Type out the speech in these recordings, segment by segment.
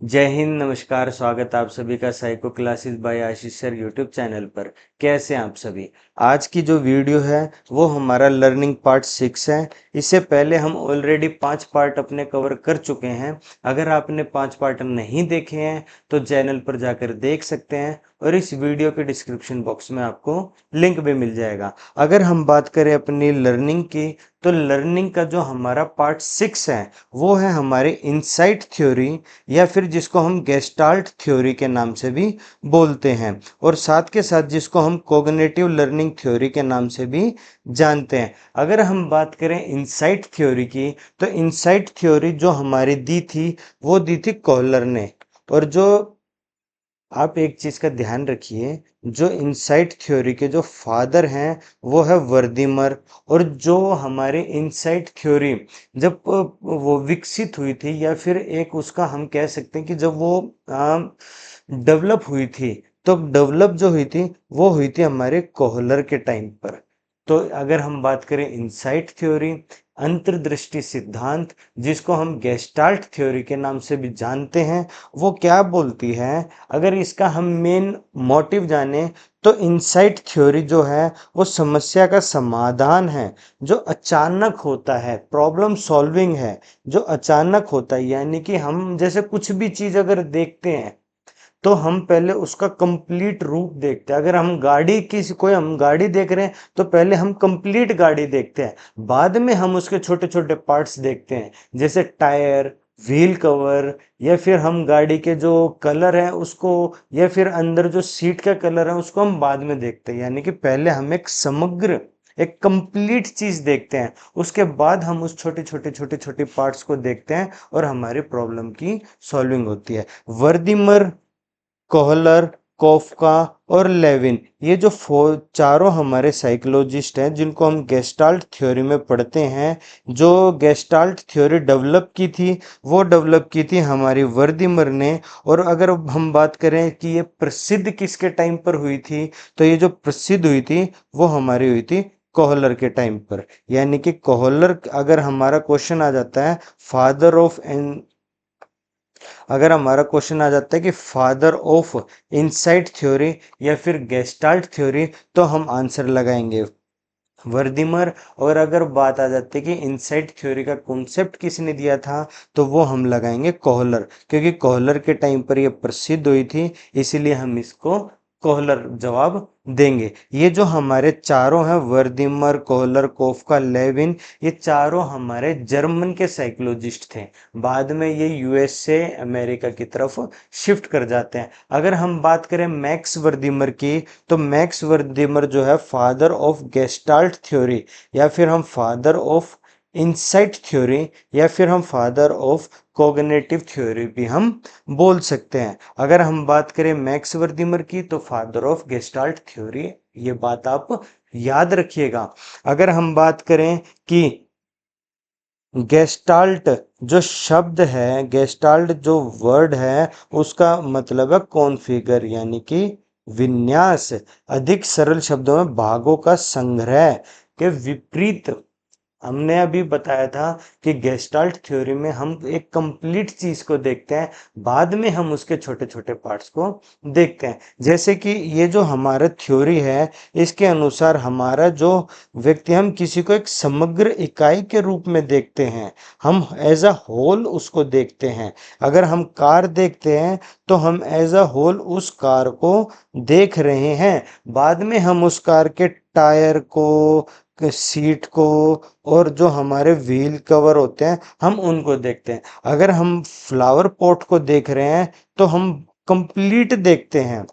जय हिंद, नमस्कार। स्वागत है आप सभी का साइको क्लासेस बाय आशीष सर यूट्यूब चैनल पर। कैसे हैं आप सभी? आज की जो वीडियो है वो हमारा लर्निंग पार्ट 6 है। इससे पहले हम ऑलरेडी 5 पार्ट अपने कवर कर चुके हैं। अगर आपने 5 पार्ट नहीं देखे हैं तो चैनल पर जाकर देख सकते हैं और इस वीडियो के डिस्क्रिप्शन बॉक्स में आपको लिंक भी मिल जाएगा। अगर हम बात करें अपनी लर्निंग की, तो लर्निंग का जो हमारा पार्ट 6 है वो है हमारे इनसाइट थ्योरी, या फिर जिसको हम गेस्टाल्ट थ्योरी के नाम से भी बोलते हैं, और साथ के साथ जिसको हम कोग्निटिव लर्निंग थ्योरी के नाम से भी जानते हैं। अगर हम बात करें इनसाइट थ्योरी की, तो इनसाइट थ्योरी जो हमारी दी थी वो दी थी कॉलर ने। और जो आप एक चीज का ध्यान रखिए, जो इनसाइट थ्योरी के जो फादर हैं वो है वर्दीमर। और जो हमारे इनसाइट थ्योरी जब वो विकसित हुई थी, या फिर एक उसका हम कह सकते हैं कि जब वो डेवलप हुई थी, तो डेवलप जो हुई थी वो हुई थी हमारे कोहलर के टाइम पर। तो अगर हम बात करें इनसाइट थ्योरी, अंतर्दृष्टि सिद्धांत, जिसको हम गेस्टाल्ट थ्योरी के नाम से भी जानते हैं, वो क्या बोलती है? अगर इसका हम मेन मोटिव जाने, तो इनसाइट थ्योरी जो है वो समस्या का समाधान है, जो अचानक होता है, प्रॉब्लम सॉल्विंग है, जो अचानक होता है। यानी कि हम जैसे कुछ भी चीज अगर देखते हैं तो हम पहले उसका कंप्लीट रूप देखते हैं। अगर हम गाड़ी किसी कोई हम गाड़ी देख रहे हैं तो पहले हम कंप्लीट गाड़ी देखते हैं, बाद में हम उसके छोटे छोटे पार्ट्स देखते हैं, जैसे टायर, व्हील कवर, या फिर हम गाड़ी के जो कलर है उसको, या फिर अंदर जो सीट का कलर है उसको हम बाद में देखते हैं। यानी कि पहले हम एक समग्र, एक कंप्लीट चीज देखते हैं, उसके बाद हम उस छोटे छोटे छोटे छोटे पार्ट्स को देखते हैं और हमारे प्रॉब्लम की सॉल्विंग होती है। वर्दिमर, कोहलर, कोफका और लेविन, ये जो चारों हमारे साइकोलॉजिस्ट हैं जिनको हम गेस्टाल्ट थ्योरी में पढ़ते हैं, जो गेस्टाल्ट थ्योरी डेवलप की थी वो डेवलप की थी हमारी वर्दीमर ने। और अगर हम बात करें कि ये प्रसिद्ध किसके टाइम पर हुई थी, तो ये जो प्रसिद्ध हुई थी वो हमारी हुई थी कोहलर के टाइम पर। यानी कि कोहलर, अगर हमारा क्वेश्चन आ जाता है फादर ऑफ अगर हमारा क्वेश्चन आ जाता है कि फादर ऑफ इनसाइट थ्योरी या फिर गेस्टाल्ट थ्योरी, तो हम आंसर लगाएंगे वर्दिमर। और अगर बात आ जाती है कि इनसाइट थ्योरी का कॉन्सेप्ट किसने दिया था, तो वो हम लगाएंगे कोहलर, क्योंकि कोहलर के टाइम पर ये प्रसिद्ध हुई थी, इसीलिए हम इसको कोहलर जवाब देंगे। ये जो हमारे चारों हैं, वर्दिमर, कोहलर, कोफका, लेविन, ये चारों हमारे जर्मन के साइकोलॉजिस्ट थे। बाद में ये यूएसए, अमेरिका की तरफ शिफ्ट कर जाते हैं। अगर हम बात करें मैक्स वर्दिमर की, तो मैक्स वर्दिमर जो है फादर ऑफ गेस्टाल्ट थ्योरी, या फिर हम फादर ऑफ इनसाइट थ्योरी, या फिर हम फादर ऑफ कोग्निटिव थ्योरी भी हम बोल सकते हैं। अगर हम बात करें मैक्स वर्दिमर की, तो फादर ऑफ गेस्टाल्ट थ्योरी, ये बात आप याद रखिएगा। अगर हम बात करें कि गेस्टाल्ट जो शब्द है, गेस्टाल्ट जो वर्ड है, उसका मतलब है कॉन्फ़िगर, यानी कि विन्यास। अधिक सरल शब्दों में भागों का संग्रह के विपरीत। हमने अभी बताया था कि गेस्टाल्ट थ्योरी में हम एक कंप्लीट चीज को देखते हैं, बाद में हम उसके छोटे छोटे पार्ट्स को देखते हैं। जैसे कि ये जो हमारा थ्योरी है, इसके अनुसार हमारा जो व्यक्ति, हम किसी को एक समग्र इकाई के रूप में देखते हैं, हम एज अ होल उसको देखते हैं। अगर हम कार देखते हैं तो हम एज अ होल उस कार को देख रहे हैं, बाद में हम उस कार के टायर को, सीट को, और जो हमारे व्हील कवर होते हैं हम उनको देखते हैं। अगर हम फ्लावर पॉट को देख रहे हैं तो हम कंप्लीट देखते हैं,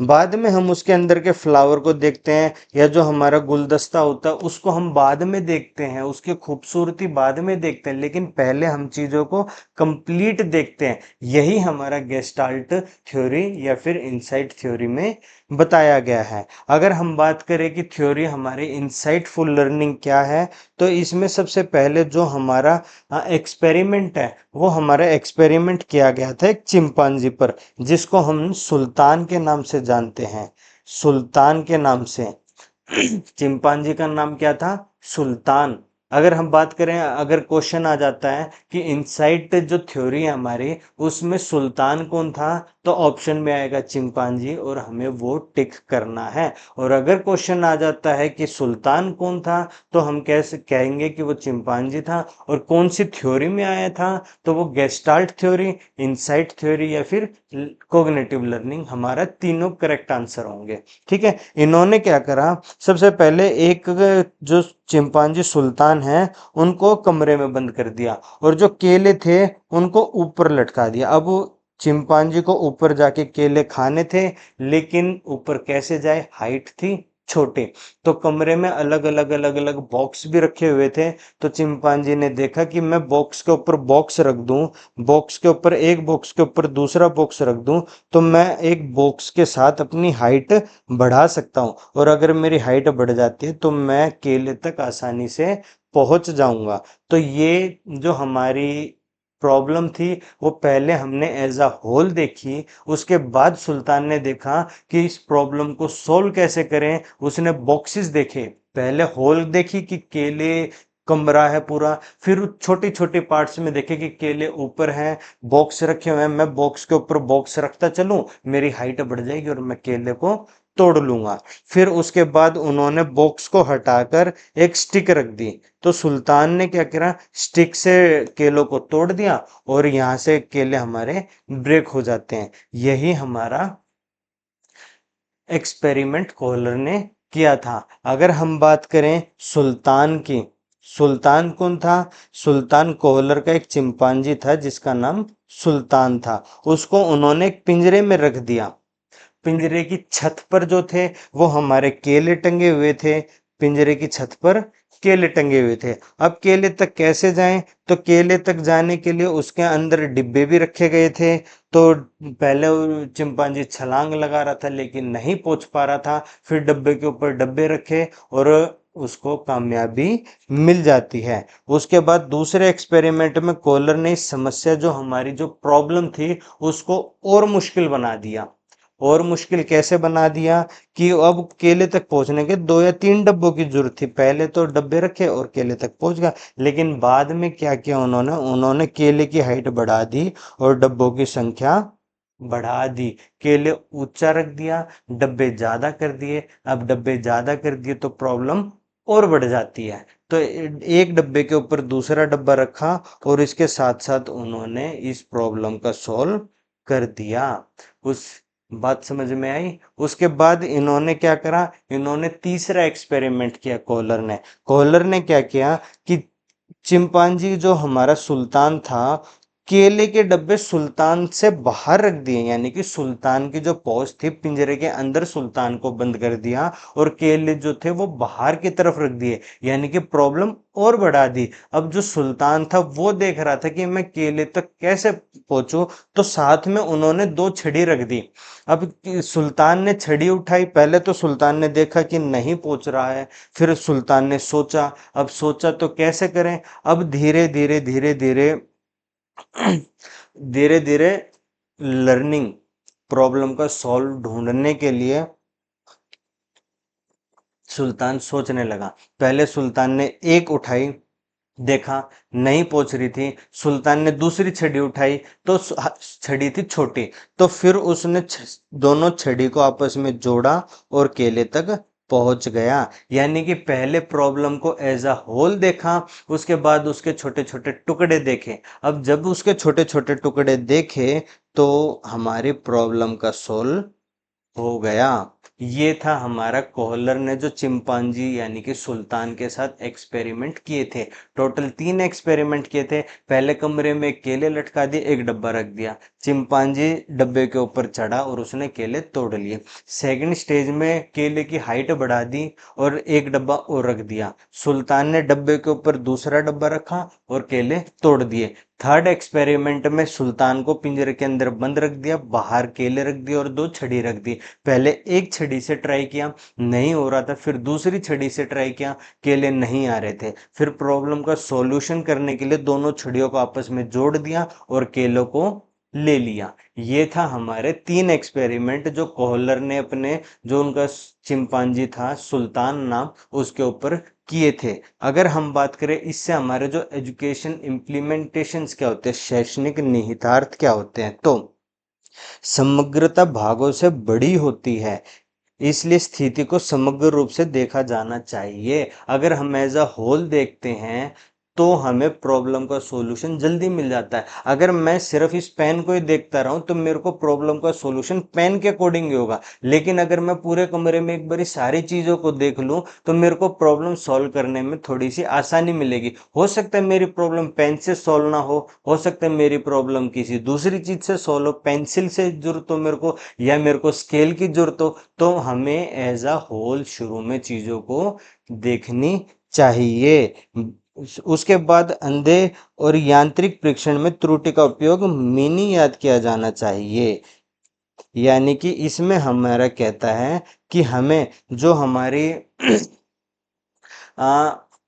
बाद में हम उसके अंदर के फ्लावर को देखते हैं, या जो हमारा गुलदस्ता होता है उसको हम बाद में देखते हैं, उसकी खूबसूरती बाद में देखते हैं, लेकिन पहले हम चीजों को कंप्लीट देखते हैं। यही हमारा गेस्टाल्ट थ्योरी या फिर इनसाइट थ्योरी में बताया गया है। अगर हम बात करें कि थ्योरी हमारी इनसाइटफुल लर्निंग क्या है, तो इसमें सबसे पहले जो हमारा एक्सपेरिमेंट है, वो हमारा एक्सपेरिमेंट किया गया था एक चिंपांजी पर, जिसको हम सुल्तान के नाम से जानते हैं, सुल्तान के नाम से। चिंपांजी का नाम क्या था? सुल्तान। अगर हम बात करें, अगर क्वेश्चन आ जाता है कि इनसाइट जो थ्योरी है हमारी, उसमें सुल्तान कौन था, तो ऑप्शन में आएगा चिंपांजी, और हमें वो टिक करना है। और अगर क्वेश्चन आ जाता है कि सुल्तान कौन था, तो हम कैसे कहेंगे कि वो चिंपांजी था। और कौन सी थ्योरी में आया था, तो वो गेस्टाल्ट थ्योरी, इनसाइट थ्योरी, या फिर कोग्निटिव लर्निंग, हमारा तीनों करेक्ट आंसर होंगे। ठीक है, इन्होंने क्या करा, सबसे पहले एक जो चिंपांजी सुल्तान है उनको कमरे में बंद कर दिया, और जो केले थे उनको ऊपर लटका दिया। अब वो चिंपांजी को ऊपर जाके केले खाने थे, लेकिन ऊपर कैसे जाए, हाइट थी छोटे। तो कमरे में अलग अलग बॉक्स भी रखे हुए थे। तो चिंपांजी ने देखा कि मैं बॉक्स के ऊपर बॉक्स रख दूं, बॉक्स के ऊपर एक बॉक्स के ऊपर दूसरा बॉक्स रख दूं, तो मैं एक बॉक्स के साथ अपनी हाइट बढ़ा सकता हूँ, और अगर मेरी हाइट बढ़ जाती है तो मैं केले तक आसानी से पहुंच जाऊंगा। तो ये जो हमारी प्रॉब्लम थी, वो पहले हमने एज अ होल देखी। उसके बाद सुल्तान ने देखा कि इस प्रॉब्लम को सोल्व कैसे करें। उसने बॉक्सेस देखे, पहले होल देखी कि केले कमरा है पूरा, फिर छोटी छोटी पार्ट्स में देखे कि केले ऊपर हैं, बॉक्स रखे हुए हैं, मैं बॉक्स के ऊपर बॉक्स रखता चलूं, मेरी हाइट बढ़ जाएगी और मैं केले को तोड़ लूंगा। फिर उसके बाद उन्होंने बॉक्स को हटाकर एक स्टिक रख दी। तो सुल्तान ने क्या करा, स्टिक से केलों को तोड़ दिया, और यहां से केले हमारे ब्रेक हो जाते हैं। यही हमारा एक्सपेरिमेंट कोहलर ने किया था। अगर हम बात करें सुल्तान की, सुल्तान कौन था, सुल्तान कोहलर का एक चिंपांजी था जिसका नाम सुल्तान था। उसको उन्होंने एक पिंजरे में रख दिया। पिंजरे की छत पर जो थे वो हमारे केले टंगे हुए थे, पिंजरे की छत पर केले टंगे हुए थे। अब केले तक कैसे जाएं, तो केले तक जाने के लिए उसके अंदर डिब्बे भी रखे गए थे। तो पहले वो चिंपांजी छलांग लगा रहा था लेकिन नहीं पहुंच पा रहा था, फिर डब्बे के ऊपर डब्बे रखे और उसको कामयाबी मिल जाती है। उसके बाद दूसरे एक्सपेरिमेंट में कोलर ने इस समस्या, जो हमारी जो प्रॉब्लम थी, उसको और मुश्किल बना दिया। और मुश्किल कैसे बना दिया कि अब केले तक पहुंचने के 2 या 3 डब्बों की जरूरत थी। पहले तो डब्बे रखे और केले तक पहुंच गया, लेकिन बाद में क्या किया उन्होंने, केले की हाइट बढ़ा दी और डब्बों की संख्या बढ़ा दी। केले ऊंचा रख दिया, डब्बे ज्यादा कर दिए। अब डब्बे ज्यादा कर दिए तो प्रॉब्लम और बढ़ जाती है। तो एक डब्बे के ऊपर दूसरा डब्बा रखा, और इसके साथ साथ उन्होंने इस प्रॉब्लम का सॉल्व कर दिया। उस बात समझ में आई। उसके बाद इन्होंने क्या करा, इन्होंने तीसरा एक्सपेरिमेंट किया कोहलर ने। कोहलर ने क्या किया कि चिंपांजी जो हमारा सुल्तान था, केले के डब्बे सुल्तान से बाहर रख दिए, यानी कि सुल्तान की जो पहुंच थी पिंजरे के अंदर, सुल्तान को बंद कर दिया, और केले जो थे वो बाहर की तरफ रख दिए, यानी कि प्रॉब्लम और बढ़ा दी। अब जो सुल्तान था वो देख रहा था कि मैं केले तक कैसे पहुंचूं, तो साथ में उन्होंने 2 छड़ी रख दी। अब सुल्तान ने छड़ी उठाई, पहले तो सुल्तान ने देखा कि नहीं पहुंच रहा है, फिर सुल्तान ने सोचा, अब सोचा तो कैसे करें। अब धीरे धीरे धीरे धीरे धीरे धीरे लर्निंग, प्रॉब्लम का सॉल्व ढूंढने के लिए सुल्तान सोचने लगा। पहले सुल्तान ने एक उठाई, देखा नहीं पहुंच रही थी, सुल्तान ने दूसरी छड़ी उठाई, तो छड़ी थी छोटी, तो फिर उसने दोनों छड़ी को आपस में जोड़ा और केले तक पहुंच गया। यानी कि पहले प्रॉब्लम को एज अ होल देखा, उसके बाद उसके छोटे छोटे टुकड़े देखे। अब जब उसके छोटे छोटे टुकड़े देखे, तो हमारी प्रॉब्लम का सोल्व हो गया। ये था हमारा, कोहलर ने जो चिंपांजी यानी कि सुल्तान के साथ एक्सपेरिमेंट किए थे। टोटल 3 एक्सपेरिमेंट किए थे। पहले कमरे में केले लटका दिए, एक डब्बा रख दिया, चिंपांजी डब्बे के ऊपर चढ़ा और उसने केले तोड़ लिए। सेकंड स्टेज में केले की हाइट बढ़ा दी और एक डब्बा और रख दिया, सुल्तान ने डब्बे के ऊपर दूसरा डब्बा रखा और केले तोड़ दिए। थर्ड एक्सपेरिमेंट में सुल्तान को पिंजरे के अंदर बंद रख दिया, बाहर केले रख दिए और 2 छड़ी रख दी। पहले एक छड़ी से ट्राई किया, नहीं हो रहा था, फिर दूसरी छड़ी से ट्राई किया, केले नहीं आ रहे थे। फिर प्रॉब्लम का सॉल्यूशन करने के लिए दोनों छड़ियों को आपस में जोड़ दिया और केलों को ले लिया। ये था हमारे 3 एक्सपेरिमेंट जो कोहलर ने अपने, जो उनका चिंपांजी था सुल्तान नाम, उसके ऊपर किए थे। अगर हम बात करें इससे हमारे जो एजुकेशन इम्प्लीमेंटेशंस क्या होते हैं, शैक्षणिक निहितार्थ क्या होते हैं, तो समग्रता भागों से बड़ी होती है, इसलिए स्थिति को समग्र रूप से देखा जाना चाहिए। अगर हम एज अ होल देखते हैं तो हमें प्रॉब्लम का सॉल्यूशन जल्दी मिल जाता है। अगर मैं सिर्फ इस पेन को ही देखता रहूं तो मेरे को प्रॉब्लम का सॉल्यूशन पेन के अकॉर्डिंग ही होगा, लेकिन अगर मैं पूरे कमरे में एक बारी सारी चीजों को देख लूं तो मेरे को प्रॉब्लम सॉल्व करने में थोड़ी सी आसानी मिलेगी। हो सकता है मेरी प्रॉब्लम पेन से सॉल्व ना हो सकता है मेरी प्रॉब्लम किसी दूसरी चीज से सॉल्व हो, पेंसिल से जरूरत हो मेरे को, या मेरे को स्केल की जरूरत हो। तो हमें एज अ होल शुरू में चीजों को देखनी चाहिए। उसके बाद अंधे और यांत्रिक परीक्षण में त्रुटि का उपयोग मिनी याद किया जाना चाहिए। यानी कि इसमें हमारा कहता है कि हमें जो हमारी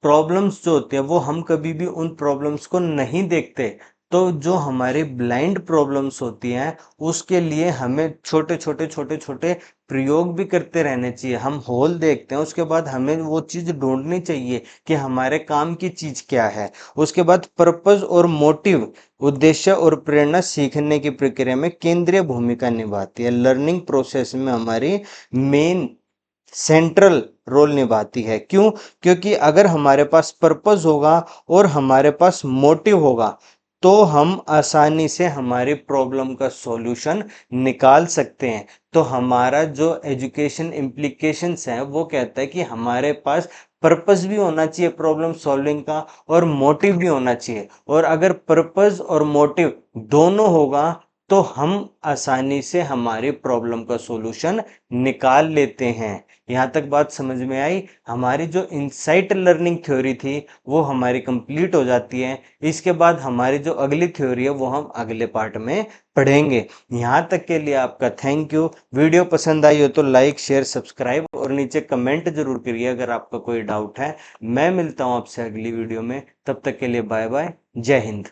प्रॉब्लम्स जो होती है वो हम कभी भी उन प्रॉब्लम्स को नहीं देखते। तो जो हमारी ब्लाइंड प्रॉब्लम्स होती हैं उसके लिए हमें छोटे छोटे छोटे छोटे प्रयोग भी करते रहने चाहिए। हम होल देखते हैं, उसके बाद हमें वो चीज़ ढूंढनी चाहिए कि हमारे काम की चीज़ क्या है। उसके बाद पर्पस और मोटिव, उद्देश्य और प्रेरणा सीखने की प्रक्रिया में केंद्रीय भूमिका निभाती है। लर्निंग प्रोसेस में हमारी मेन सेंट्रल रोल निभाती है। क्यों? क्योंकि अगर हमारे पास पर्पस होगा और हमारे पास मोटिव होगा तो हम आसानी से हमारी प्रॉब्लम का सॉल्यूशन निकाल सकते हैं। तो हमारा जो एजुकेशन इम्प्लीकेशंस है वो कहता है कि हमारे पास पर्पस भी होना चाहिए प्रॉब्लम सॉल्विंग का, और मोटिव भी होना चाहिए। और अगर पर्पस और मोटिव दोनों होगा तो हम आसानी से हमारी प्रॉब्लम का सॉल्यूशन निकाल लेते हैं। यहाँ तक बात समझ में आई? हमारी जो इनसाइट लर्निंग थ्योरी थी वो हमारी कंप्लीट हो जाती है। इसके बाद हमारी जो अगली थ्योरी है वो हम अगले पार्ट में पढ़ेंगे। यहाँ तक के लिए आपका थैंक यू। वीडियो पसंद आई हो तो लाइक शेयर सब्सक्राइब और नीचे कमेंट जरूर करिए अगर आपका कोई डाउट है। मैं मिलता हूँ आपसे अगली वीडियो में, तब तक के लिए बाय बाय, जय हिंद।